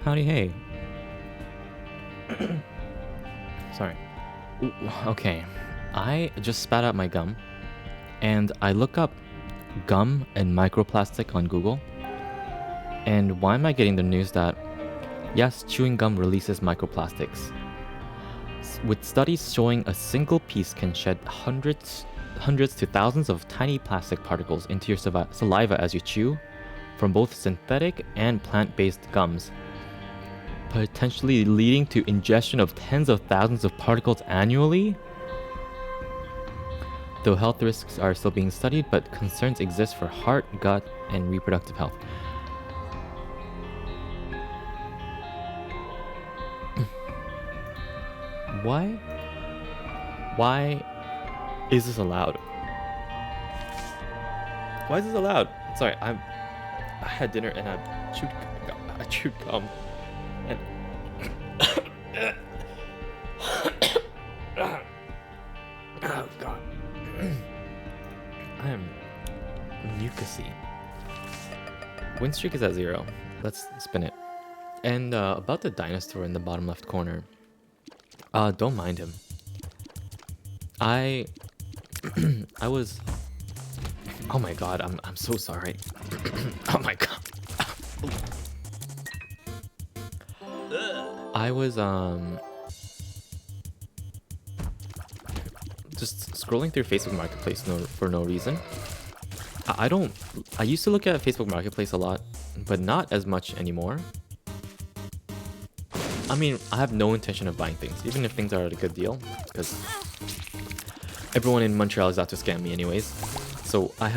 Howdy, hey. Sorry. Okay, I just spat out my gum, and I look up gum and microplastic on Google. And why am I getting the news that, yes, chewing gum releases microplastics? With studies showing a single piece can shed hundreds to thousands of tiny plastic particles into your saliva as you chew, from both synthetic and plant-based gums, potentially leading to ingestion of tens of thousands of particles annually. Though health risks are still being studied, but concerns exist for heart, gut, and reproductive health. Why? Why is this allowed? Why is this allowed? Sorry, I had dinner and I chewed gum. And oh god. I am mucusy. Win streak is at 0. Let's spin it. And about the dinosaur in the bottom left corner. Don't mind him. I was. Oh my god, I'm so sorry. Oh my god. I was just scrolling through Facebook Marketplace for no reason. I used to look at Facebook Marketplace a lot, but not as much anymore. I mean, I have no intention of buying things, even if things are at a good deal, because everyone in Montreal is out to scam me anyways. So I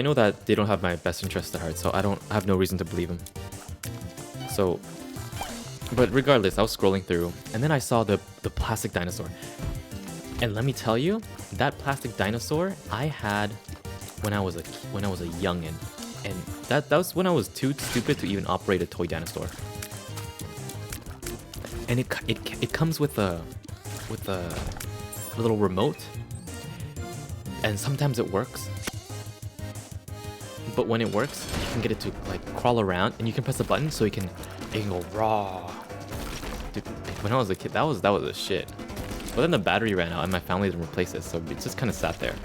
know that they don't have my best interest at heart, so I have no reason to believe them. So, but regardless, I was scrolling through, and then I saw the plastic dinosaur. And let me tell you, that plastic dinosaur I had when I was a youngin', and that was when I was too stupid to even operate a toy dinosaur. And it comes with a little remote, and sometimes it works. But when it works, you can get it to like crawl around, and you can press a button so it can go raw. Dude, when I was a kid, that was the shit. But then the battery ran out, and my family didn't replace it, so it just kind of sat there.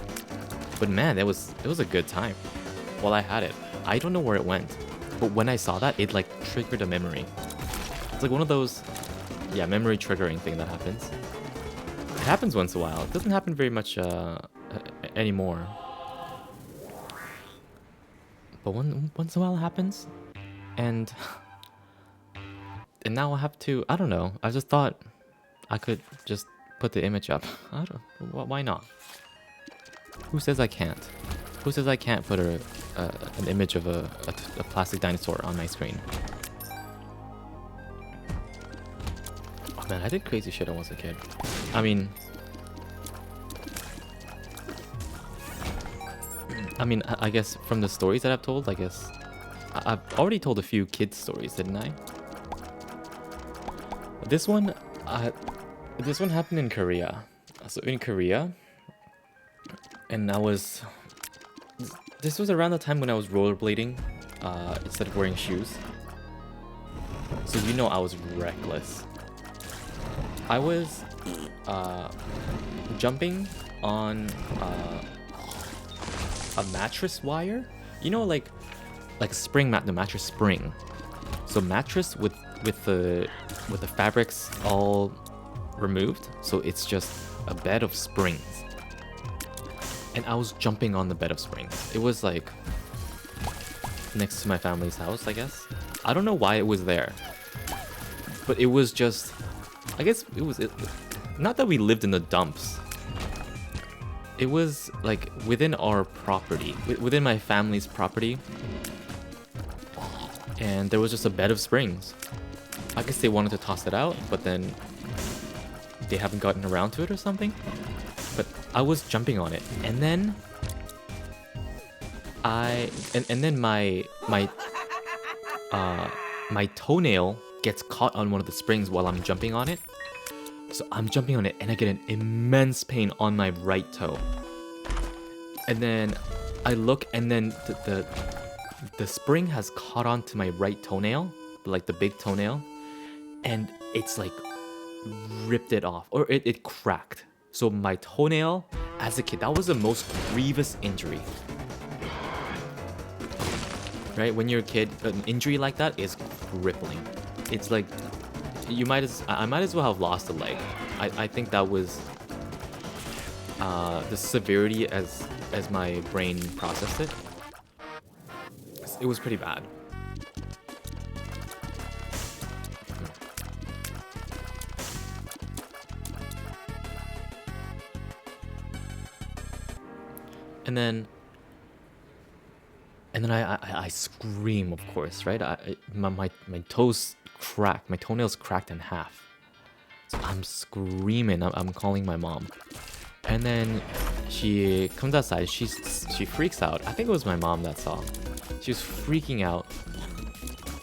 But man, it was a good time while I had it. I don't know where it went, but when I saw that, it like triggered a memory. It's like one of those, yeah, memory triggering thing that happens. It happens once in a while. It doesn't happen very much anymore. But once in a while it happens, and now I have to. I don't know. I just thought I could just put the image up. I don't. Why not? Who says I can't? Who says I can't put an image of a plastic dinosaur on my screen? Oh man, I did crazy shit when I was a kid. I mean, I guess from the stories that I've told, I guess I've already told a few kids' stories, didn't I? This one happened in Korea. So in Korea, and this was around the time when I was rollerblading instead of wearing shoes. So you know I was reckless. I was jumping on a mattress wire, you know, like a spring mat, the mattress spring. So mattress with the fabrics all removed, so it's just a bed of springs. And I was jumping on the bed of springs. It was like next to my family's house, I guess. I don't know why it was there, but it was just, I guess it was not that we lived in the dumps. It was like within our property, within my family's property, and there was just a bed of springs. I guess they wanted to toss it out, but then they haven't gotten around to it or something. But I was jumping on it, and then my toenail gets caught on one of the springs while I'm jumping on it. So I'm jumping on it, and I get an immense pain on my right toe. And then I look, and then the spring has caught on to my right toenail, like the big toenail, and it's like ripped it off, or it cracked. So my toenail, as a kid, that was the most grievous injury. Right? When you're a kid, an injury like that is crippling. It's like I might as well have lost a leg. I think that was the severity as my brain processed it. It was pretty bad. And then I scream, of course, right? My toes cracked, my toenails cracked in half. So I'm screaming. I'm calling my mom, and then she comes outside. She freaks out. I think it was my mom that saw. She was freaking out,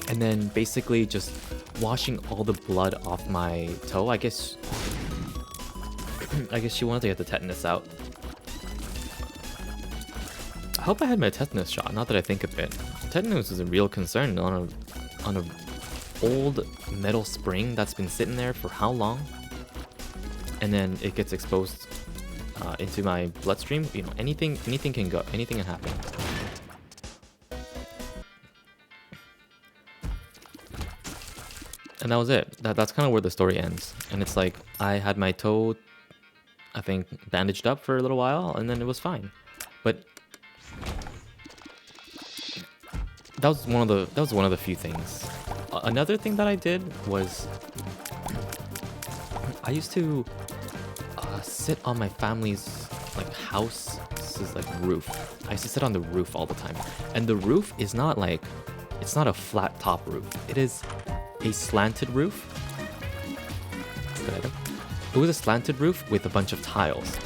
and then basically just washing all the blood off my toe. I guess she wanted to get the tetanus out. I hope I had my tetanus shot, now that I think of it. Tetanus is a real concern on a old metal spring that's been sitting there for how long? And then it gets exposed into my bloodstream. You know, anything can go, anything can happen. And that was it. That's kind of where the story ends. And it's like, I had my toe, I think, bandaged up for a little while, and then it was fine. But that was one of the few things. Another thing that I did was I used to sit on my family's like house's like roof. I used to sit on the roof all the time, and the roof is not like, it's not a flat top roof. It is a slanted roof. Good item. It was a slanted roof with a bunch of tiles,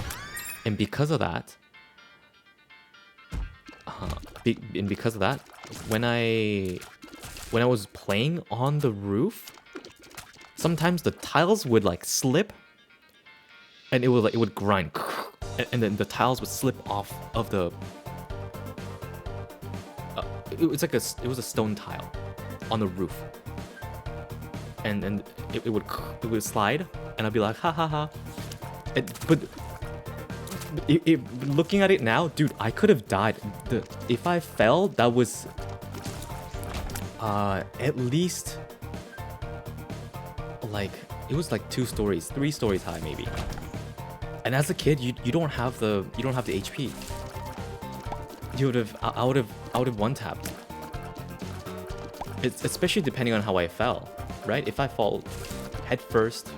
and because of that, when I was playing on the roof, sometimes the tiles would like slip, and it would grind, and then the tiles would slip off of the. It was a stone tile on the roof, and it would slide, and I'd be like ha ha ha, but. Looking at it now, dude, I could have died. If I fell, that was at least like, it was like 2 stories, 3 stories high maybe. And as a kid, you don't have the HP. I would have one tapped. It's especially depending on how I fell, right? If I fall head first,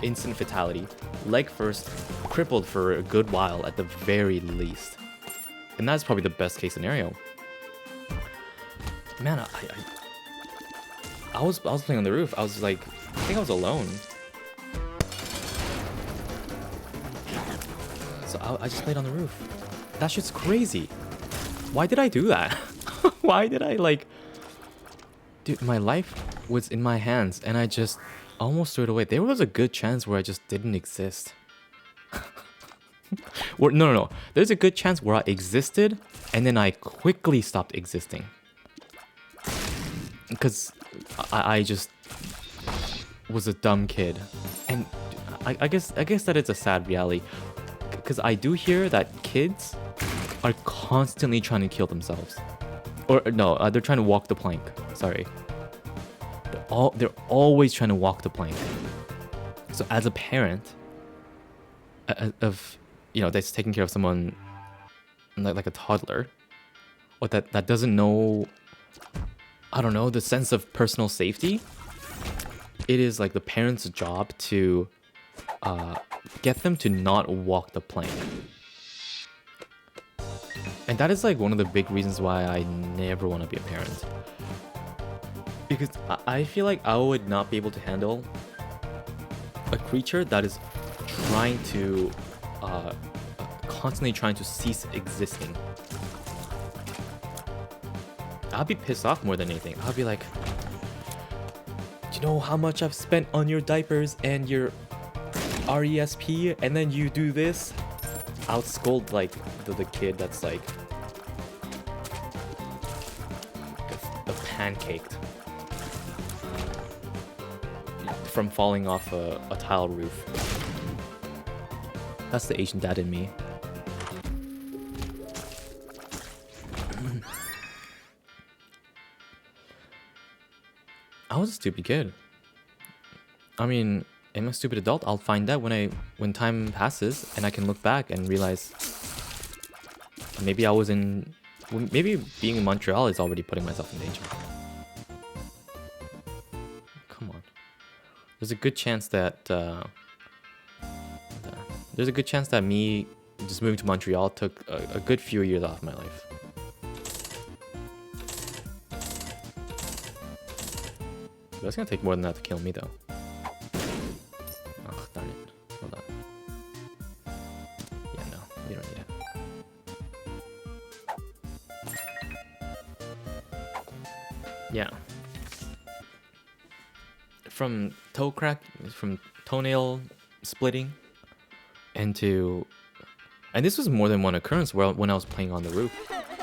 instant fatality. Leg first, crippled for a good while at the very least. And that's probably the best case scenario. Man, I was playing on the roof. I was like, I think I was alone. So I just played on the roof. That shit's crazy. Why did I do that? Why did I like... Dude, my life was in my hands and I just almost threw it away. There was a good chance where I just didn't exist. No. There's a good chance where I existed and then I quickly stopped existing. Because I just was a dumb kid. And I guess that it's a sad reality. Because I do hear that kids are constantly trying to kill themselves. Or no, they're trying to walk the plank. Sorry. They're always trying to walk the plank. So as a parent of, that's taking care of someone like a toddler, or that doesn't know, I don't know, the sense of personal safety, it is like the parent's job to get them to not walk the plank. And that is like one of the big reasons why I never want to be a parent. Because I feel like I would not be able to handle a creature that is trying to, constantly trying to cease existing. I'd be pissed off more than anything. I'd be like, do you know how much I've spent on your diapers and your RESP, and then you do this? I'll scold like the kid that's like, pancaked from falling off a tile roof. That's the Asian dad in me. I was a stupid kid. I mean, am I a stupid adult? I'll find out when time passes and I can look back and realize maybe maybe being in Montreal is already putting myself in danger. Come on. There's a good chance that me just moving to Montreal took a good few years off my life. That's gonna take more than that to kill me, though. Oh, darn it. Hold on. Yeah, no. You don't need it. Yeah. From toenail splitting into... And this was more than one occurrence when I was playing on the roof.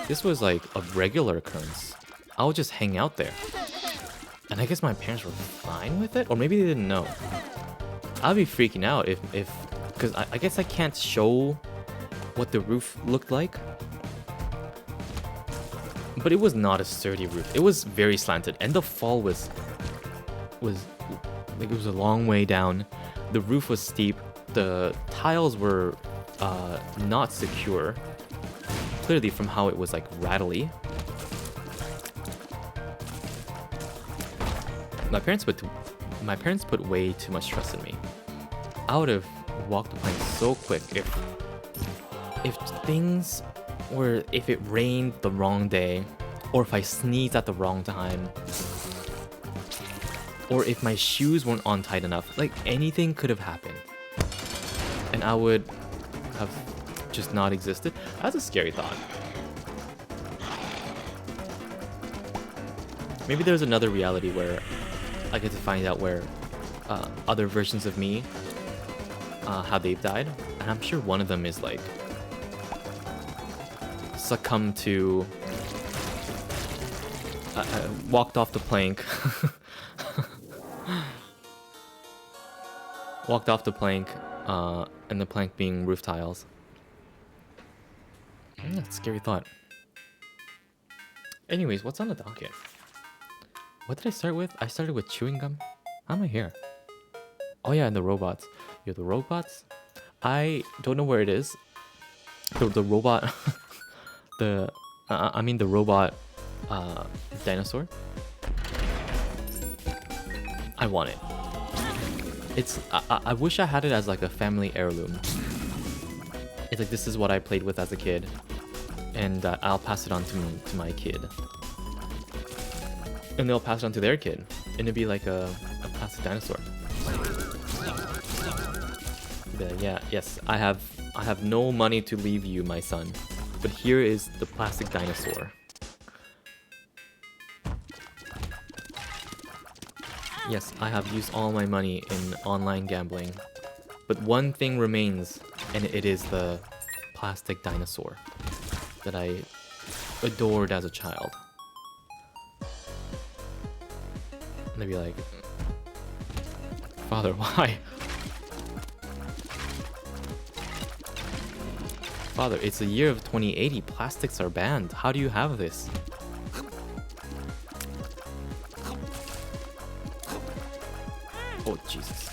This was like a regular occurrence. I would just hang out there. And I guess my parents were fine with it, or maybe they didn't know. I'd be freaking out if because I guess I can't show what the roof looked like. But it was not a sturdy roof. It was very slanted, and the fall was like it was a long way down. The roof was steep. The tiles were not secure. Clearly from how it was like rattly. My parents put way too much trust in me. I would have walked the plank so quick if it rained the wrong day, or if I sneezed at the wrong time, or if my shoes weren't on tight enough. Like, anything could have happened, and I would have just not existed. That's a scary thought. Maybe there's another reality where I get to find out where other versions of me, how they've died. And I'm sure one of them is like succumbed to, walked off the plank. Walked off the plank, and the plank being roof tiles. That's a scary thought. Anyways, what's on the docket? What did I start with? I started with chewing gum. How am I here? Oh yeah, and the robots. You're the robots? I don't know where it is. The robot... I mean the robot dinosaur. I want it. I wish I had it as like a family heirloom. It's like, this is what I played with as a kid. And I'll pass it on to my kid. And they'll pass it on to their kid, and it'd be like a plastic dinosaur. Yeah, yes, I have no money to leave you, my son, but here is the plastic dinosaur. Yes, I have used all my money in online gambling, but one thing remains, and it is the plastic dinosaur that I adored as a child. And they'd be like, Father, why? Father, it's the year of 2080. Plastics are banned. How do you have this? Oh, Jesus.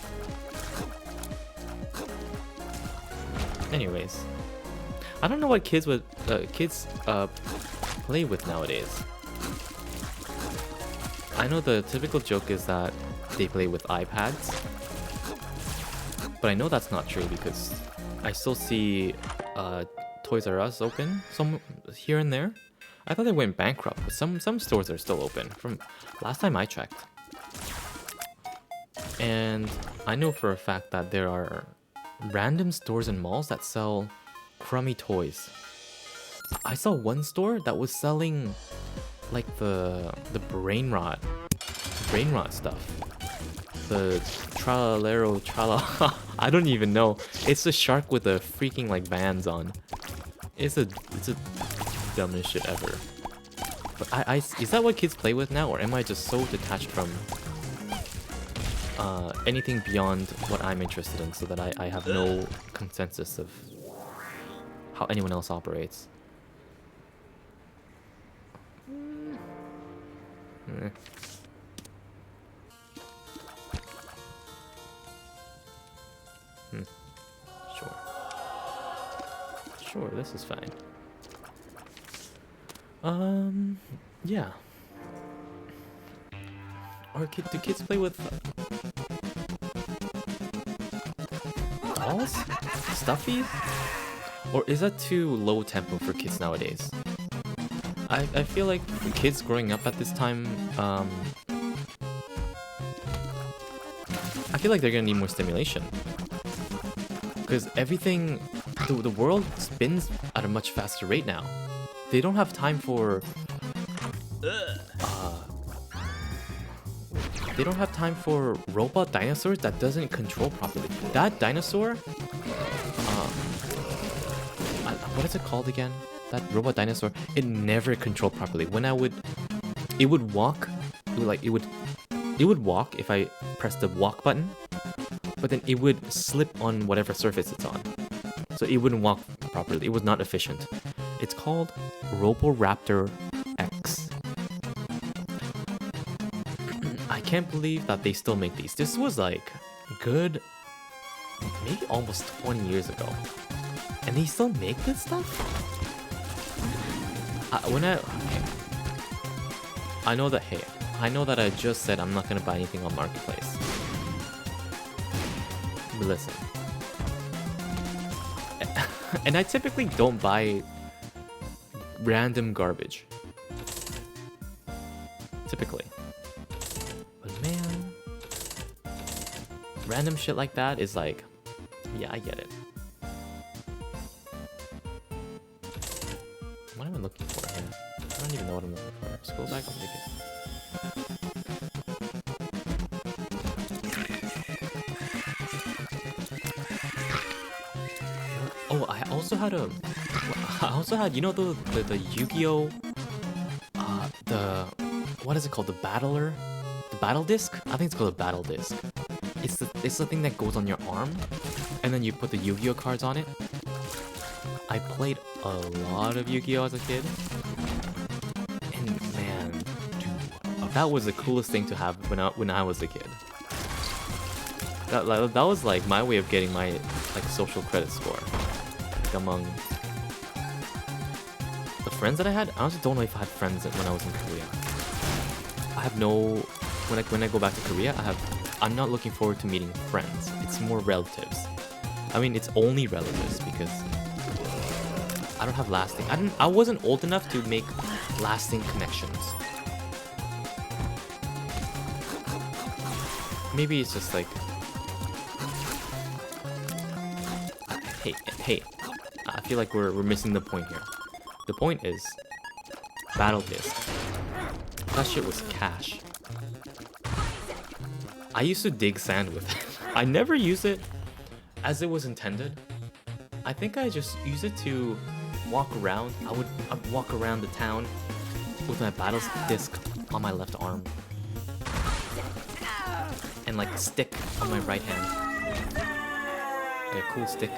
Anyways. I don't know what kids play with nowadays. I know the typical joke is that they play with iPads, but I know that's not true because I still see Toys R Us open some here and there. I thought they went bankrupt, but some stores are still open from last time I checked. And I know for a fact that there are random stores and malls that sell crummy toys. I saw one store that was selling like the brain rot stuff. The Tralalero Trala. I don't even know. It's a shark with a freaking like bands on. It's the dumbest shit ever. But is that what kids play with now, or am I just so detached from anything beyond what I'm interested in, so that I have no consensus of how anyone else operates? Eh. Sure. Sure, this is fine. Yeah. Or do kids play with dolls? Stuffy? Or is that too low tempo for kids nowadays? I feel like the kids growing up at this time, I feel like they're gonna need more stimulation. Because everything, the world spins at a much faster rate now. They don't have time for, they don't have time for robot dinosaurs that doesn't control properly. That dinosaur, what is it called again? That robot dinosaur, it never controlled properly. When it would walk, it would walk if I pressed the walk button, but then it would slip on whatever surface it's on. So it wouldn't walk properly. It was not efficient. It's called Roboraptor X. I can't believe that they still make these. This was like good, maybe almost 20 years ago. And they still make this stuff? I know that I just said I'm not gonna buy anything on Marketplace. But listen. And I typically don't buy random garbage. Typically. But man, random shit like that is like, yeah, I get it. What am I looking for here? I don't even know what I'm looking for. Scroll back, I'll take it. Oh, I also had, you know, the Yu-Gi-Oh, what is it called? The Battler? The Battle Disc? I think it's called a Battle Disc. It's the thing that goes on your arm, and then you put the Yu-Gi-Oh cards on it. I played a lot of Yu-Gi-Oh as a kid, and man, dude, that was the coolest thing to have when I was a kid. That was like my way of getting my like social credit score. Like among the friends that I had, I honestly don't know if I had friends when I was in Korea. I have no. When I go back to Korea, I'm not looking forward to meeting friends. It's more relatives. I mean, it's only relatives because I don't have lasting. I wasn't old enough to make lasting connections. Maybe it's just like, hey, I feel like we're missing the point here. The point is, Battle Disc. That shit was cash. I used to dig sand with it. I never use it as it was intended. I think I just use it to walk around. I'd walk around the town with my battle disc on my left arm and like stick on my right hand. Like a cool stick.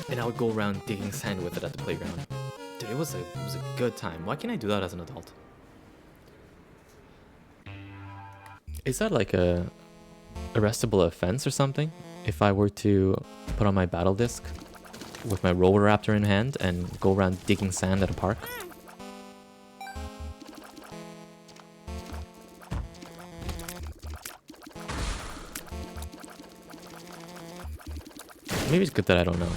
And I would go around digging sand with it at the playground. Dude, it was a good time. Why can't I do that as an adult? Is that like a arrestable offense or something? If I were to put on my battle disc with my Roboraptor in hand and go around digging sand at a park? Maybe it's good that I don't know.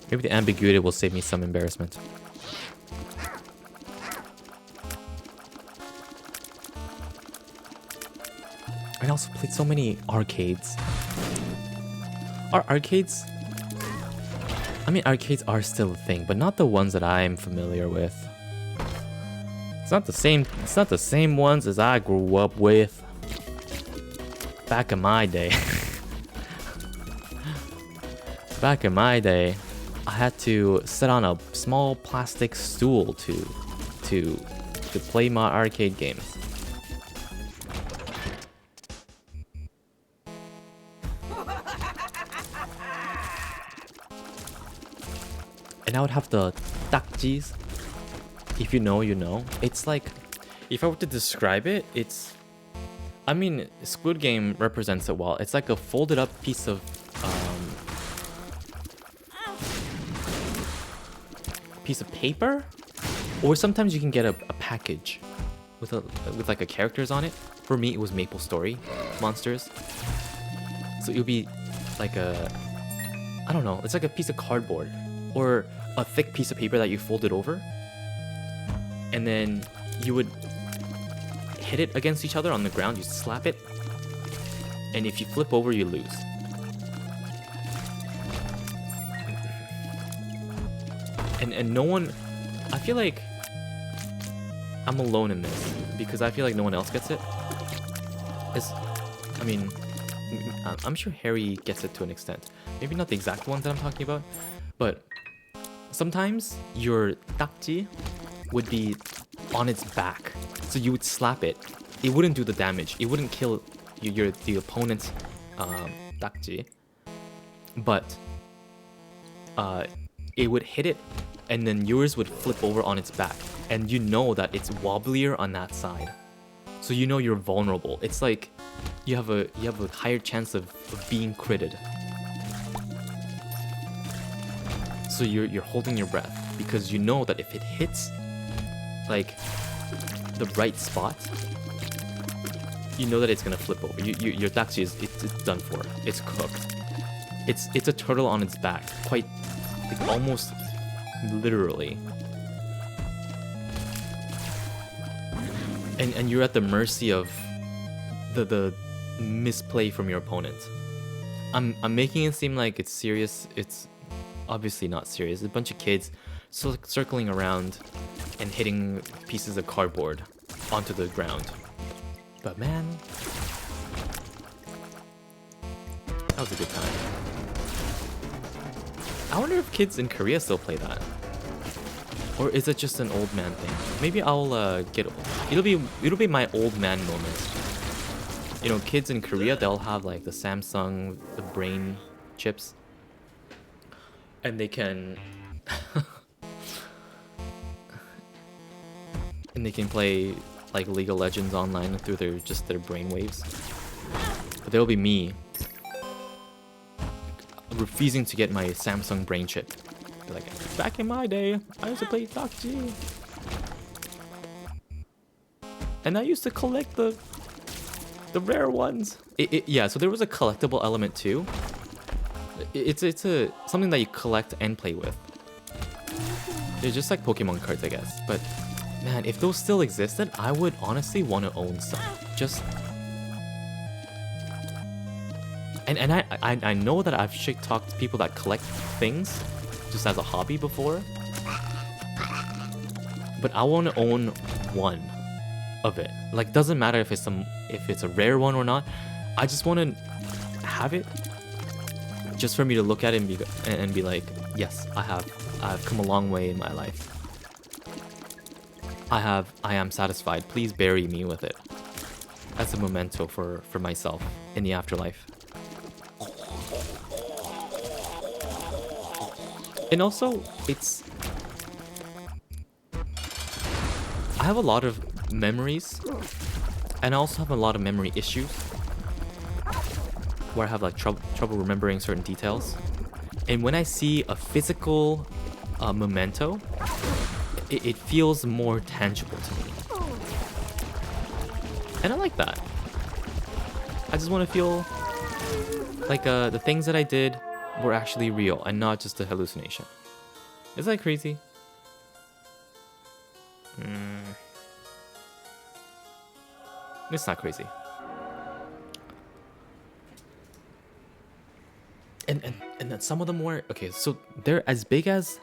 Maybe the ambiguity will save me some embarrassment. I also played so many arcades. Are arcades... I mean, arcades are still a thing, but not the ones that I'm familiar with. It's not the same ones as I grew up with. Back in my day. Back in my day, I had to sit on a small plastic stool to play my arcade games. And I would have the takjis. If you know, you know. It's like, if I were to describe it, it's... I mean, Squid Game represents it well. It's like a folded up piece of... piece of paper? Or sometimes you can get a package with like a characters on it. For me, it was Maple Story monsters. So it would be like a... I don't know. It's like a piece of cardboard. Or a thick piece of paper that you folded over. And then you would hit it against each other on the ground. You slap it. And if you flip over, you lose. And no one... I feel like I'm alone in this. Because I feel like no one else gets it. I mean... I'm sure Harry gets it to an extent. Maybe not the exact ones that I'm talking about. But sometimes your takji would be on its back. So you would slap it. It wouldn't do the damage. It wouldn't kill the opponent's takji. But it would hit it, and then yours would flip over on its back. And you know that it's wobblier on that side. So you know you're vulnerable. It's like you have a higher chance of being critted. So you're holding your breath because you know that if it hits like the right spot, you know that it's gonna flip over. Your takji is it's done for. It's cooked. It's a turtle on its back, quite like almost literally. And you're at the mercy of the misplay from your opponent. I'm making it seem like it's serious. It's obviously not serious. A bunch of kids circling around and hitting pieces of cardboard onto the ground. But man, that was a good time. I wonder if kids in Korea still play that. Or is it just an old man thing? Maybe I'll it'll be my old man moment. You know, kids in Korea, they'll have like the Samsung, the brain chips. And they can and they can play like League of Legends online through their brainwaves. But there'll be me refusing to get my Samsung brain chip. Be like, back in my day, I used to play takji. And I used to collect the rare ones. Yeah, so there was a collectible element too. It's something that you collect and play with. They're just like Pokemon cards, I guess. But man, if those still existed, I would honestly want to own some. Just and I know that I've shit talked to people that collect things just as a hobby before. But I want to own one of it. Like, doesn't matter if it's a rare one or not. I just want to have it just for me to look at it and be like, yes, I've come a long way in my life. I am satisfied. Please bury me with it as a memento for myself in the afterlife. And also, I have a lot of memories, and I also have a lot of memory issues where I have like trouble remembering certain details. And when I see a physical memento, it feels more tangible to me. And I like that. I just want to feel like the things that I did were actually real and not just a hallucination. Is that crazy? It's not crazy. And then some of them were... Okay, so they're as big as...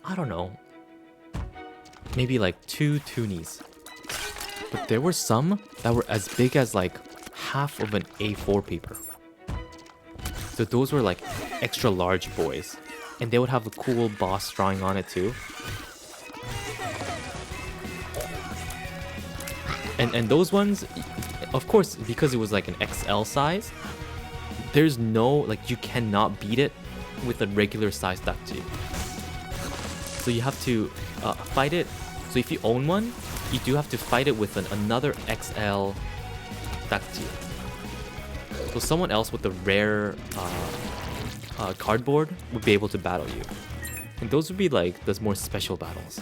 I don't know. Maybe like 2 toonies. But there were some that were as big as like half of an A4 paper. So those were like extra large boys. and they would have a cool boss drawing on it too. And those ones, of course, because it was like an XL size, there's no, like, you cannot beat it with a regular size dakji. So you have to fight it. So if you own one, you do have to fight it with another XL dakji. So someone else with a rare cardboard would be able to battle you. And those would be like the more special battles.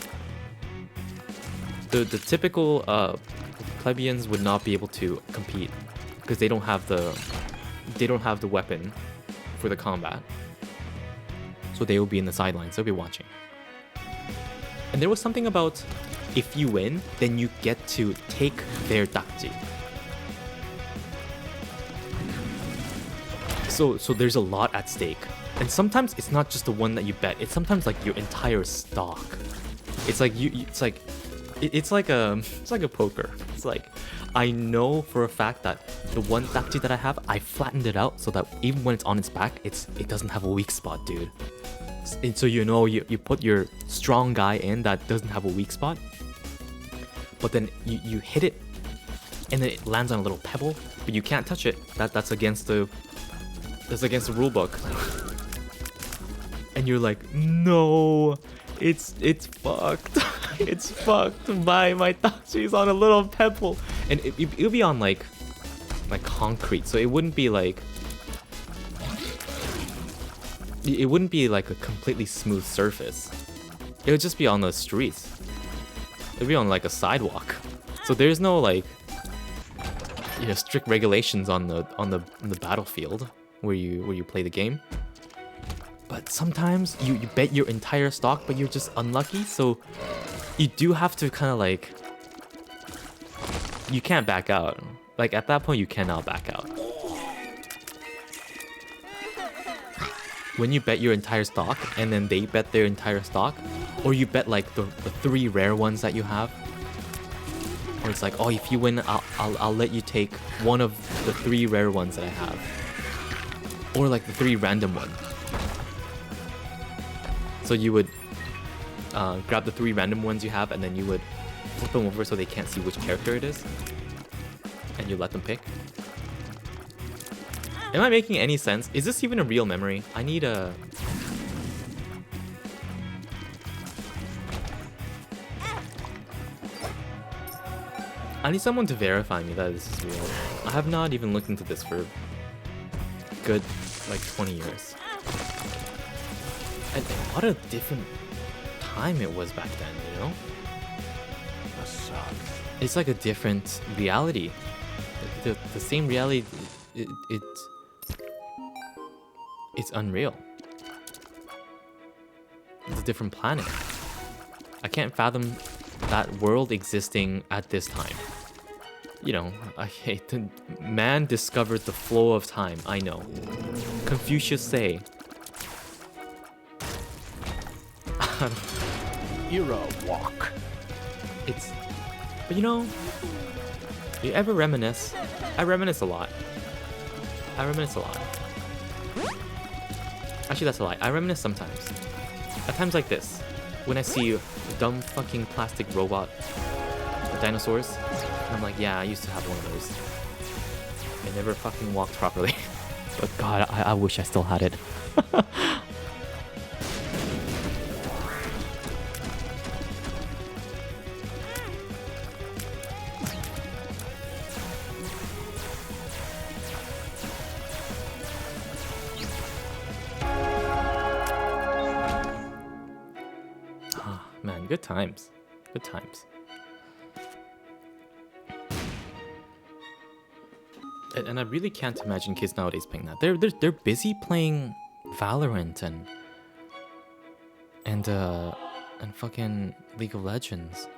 The typical plebeians would not be able to compete because they don't have the weapon for the combat. So they will be in the sidelines, they'll be watching. And there was something about if you win, then you get to take their dakji. So there's a lot at stake. And sometimes it's not just the one that you bet, it's sometimes like your entire stock. It's like it's like a poker. It's like I know for a fact that the one dakji that I have, I flattened it out so that even when it's on its back, it doesn't have a weak spot, dude. And so you know you put your strong guy in that doesn't have a weak spot, but then you hit it and then it lands on a little pebble, but you can't touch it. That's against the rule book. And you're like, no, it's fucked. It's fucked. My dakji's on a little pebble, and it'll be on like concrete, so it wouldn't be like a completely smooth surface. It would just be on the streets. It'd be on like a sidewalk. So there's no like, you know, strict regulations on the battlefield where you play the game. But sometimes you bet your entire stock, but you're just unlucky, so you do have to kind of like, you can't back out. Like at that point you cannot back out. When you bet your entire stock and then they bet their entire stock, or you bet like the 3 rare ones that you have, or it's like, oh, if you win, I'll let you take one of the 3 rare ones that I have, or like the 3 random ones. So you would grab the 3 random ones you have, and then you would flip them over so they can't see which character it is, and you let them pick. Am I making any sense? Is this even a real memory? I need a... I need someone to verify me that this is real. I have not even looked into this for good, like, 20 years. And what a different time it was back then, you know? It's like a different reality. The same reality, it's unreal. It's a different planet. I can't fathom that world existing at this time. You know, I hate the man discovered the flow of time. I know. Confucius say. Era walk. But you know, you ever reminisce? I reminisce a lot. Actually, that's a lie. I reminisce sometimes. At times like this, when I see dumb fucking plastic robot dinosaurs, and I'm like, yeah, I used to have one of those. They never fucking walked properly. But God, I wish I still had it. Man, good times. Good times. And I really can't imagine kids nowadays playing that. They're busy playing Valorant and fucking League of Legends.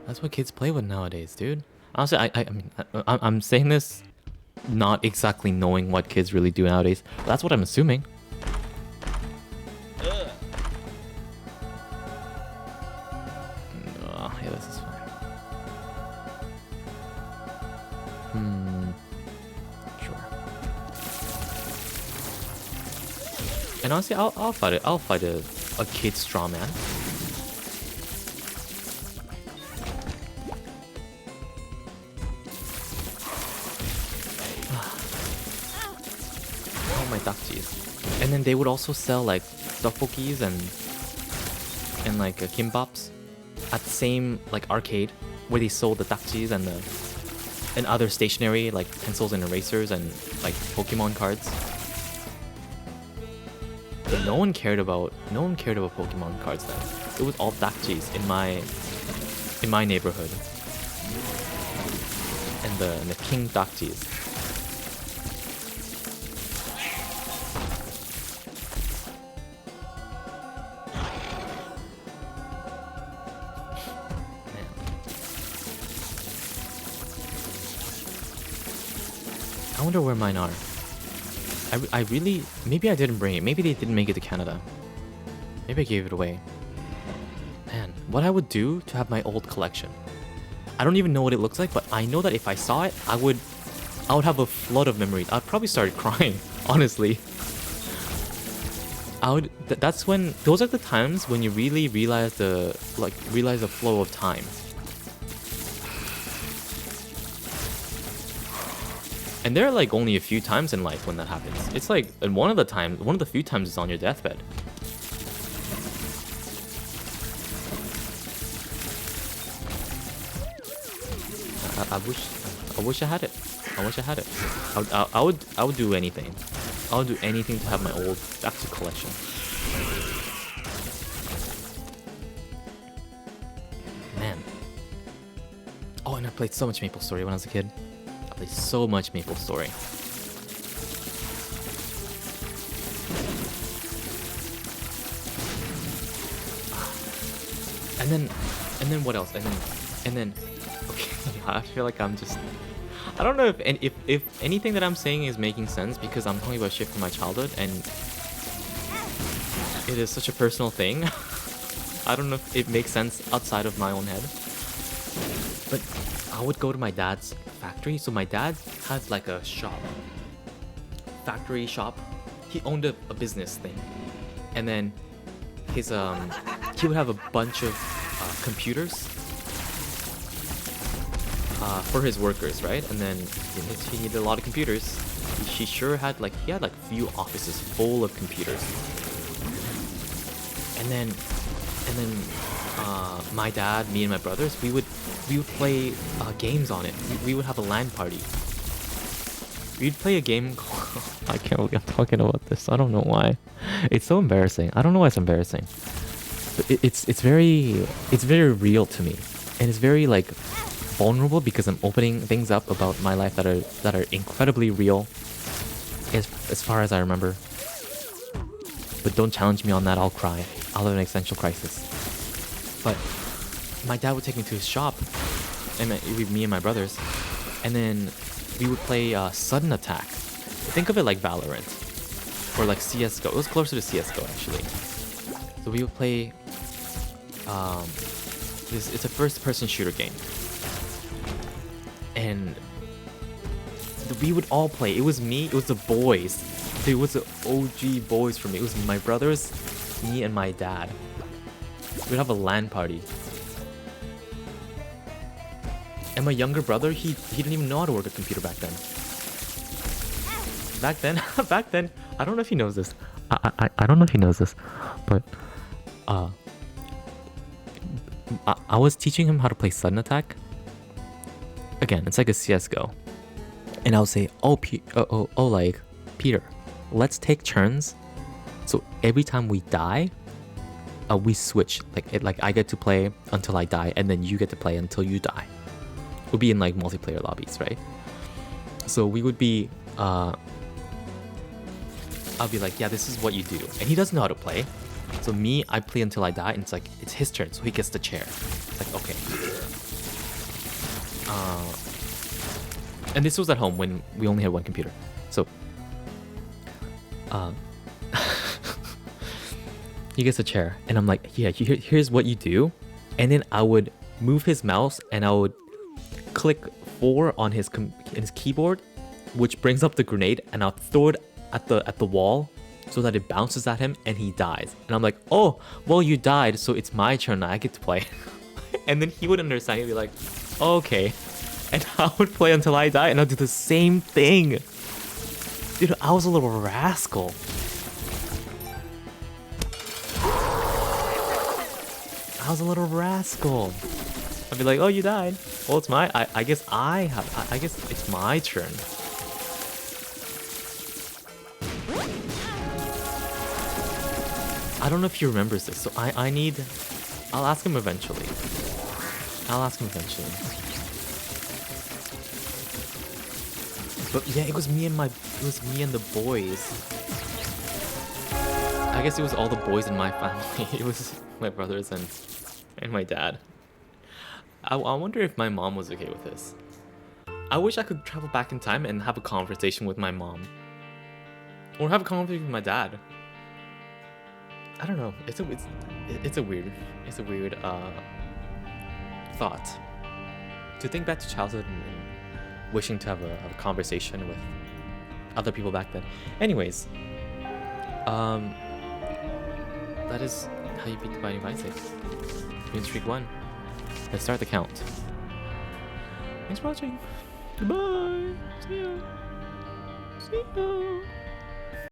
That's what kids play with nowadays, dude. Honestly, I mean, I'm saying this not exactly knowing what kids really do nowadays, but that's what I'm assuming. Yeah, this is fine. Sure. And honestly, I'll fight it. I'll fight a kid straw man. Oh my dakjis. And then they would also sell like tteokbokkis and like kimbaps at the same like arcade where they sold the dakjis and other stationery like pencils and erasers and like Pokemon cards. But no one cared about Pokemon cards then. It was all dakjis in my neighborhood. And the king dakjis. I wonder where mine are. I really... Maybe I didn't bring it. Maybe they didn't make it to Canada. Maybe I gave it away. Man, what I would do to have my old collection. I don't even know what it looks like, but I know that if I saw it, I would have a flood of memories. I'd probably start crying, honestly. That's when... Those are the times when you really realize the flow of time. And there are like only a few times in life when that happens. It's like, and one of the few times is on your deathbed. I wish I had it. I wish I had it. I would do anything. I would do anything to have my old Daxu collection. Man. Oh, and I played so much Maple Story when I was a kid. I played so much Maple Story. And then what else? And then okay, I feel like I'm just... I don't know if anything that I'm saying is making sense because I'm talking about shit from my childhood and it is such a personal thing. I don't know if it makes sense outside of my own head. But I would go to my dad's factory. So my dad had like a shop. Factory shop. He owned a business thing. And then his he would have a bunch of computers for his workers, right? And then he needed a lot of computers. He had like few offices full of computers. And then my dad, me and my brothers, we would play games on it. We would have a LAN party. We'd play a game called... I can't believe I'm talking about this. I don't know why. It's so embarrassing. I don't know why it's embarrassing. But it's very real to me. And it's very like vulnerable because I'm opening things up about my life that are incredibly real as far as I remember. But don't challenge me on that, I'll cry. I'll have an existential crisis. But my dad would take me to his shop, and me and my brothers, and then we would play Sudden Attack. Think of it like Valorant, or like CS:GO. It was closer to CS:GO actually. So we would play. It's a first-person shooter game, and we would all play. It was me. It was the boys. It was the OG boys for me. It was my brothers, me, and my dad. We'd have a LAN party. And my younger brother, he didn't even know how to work a computer back then. Back then, I don't know if he knows this. I don't know if he knows this, but I was teaching him how to play Sudden Attack. Again, it's like a CS:GO. And I'll say, like, Peter, let's take turns. So every time we die, we switch. Like I get to play until I die, and then you get to play until you die. We'll be in like multiplayer lobbies, right? So we would be, I'll be like, yeah, this is what you do. And he doesn't know how to play. So me, I play until I die, and it's his turn, so he gets the chair. It's like, okay. And this was at home when we only had one computer. So, he gets a chair, and I'm like, yeah, here's what you do. And then I would move his mouse, and I would click 4 on his keyboard, which brings up the grenade, and I'll throw it at the wall so that it bounces at him and he dies. And I'm like, oh, well, you died, so it's my turn. I get to play. And then he would understand. He'd be like, okay. And I would play until I die, and I'd do the same thing. Dude, I was a little rascal. I was a little rascal. I'd be like, oh, you died. Well, it's my... I guess I guess it's my turn. I don't know if he remembers this, so I need... I'll ask him eventually. But yeah, it was me and the boys. I guess it was all the boys in my family. It was my brothers and my dad. I wonder if my mom was okay with this. I wish I could travel back in time and have a conversation with my mom. Or have a conversation with my dad. I don't know. It's a weird thought. To think back to childhood and wishing to have a conversation with other people back then. Anyways, that is how you beat the Binding of Isaac. Win streak 1. Let's start the count. Thanks for watching. Goodbye. See ya.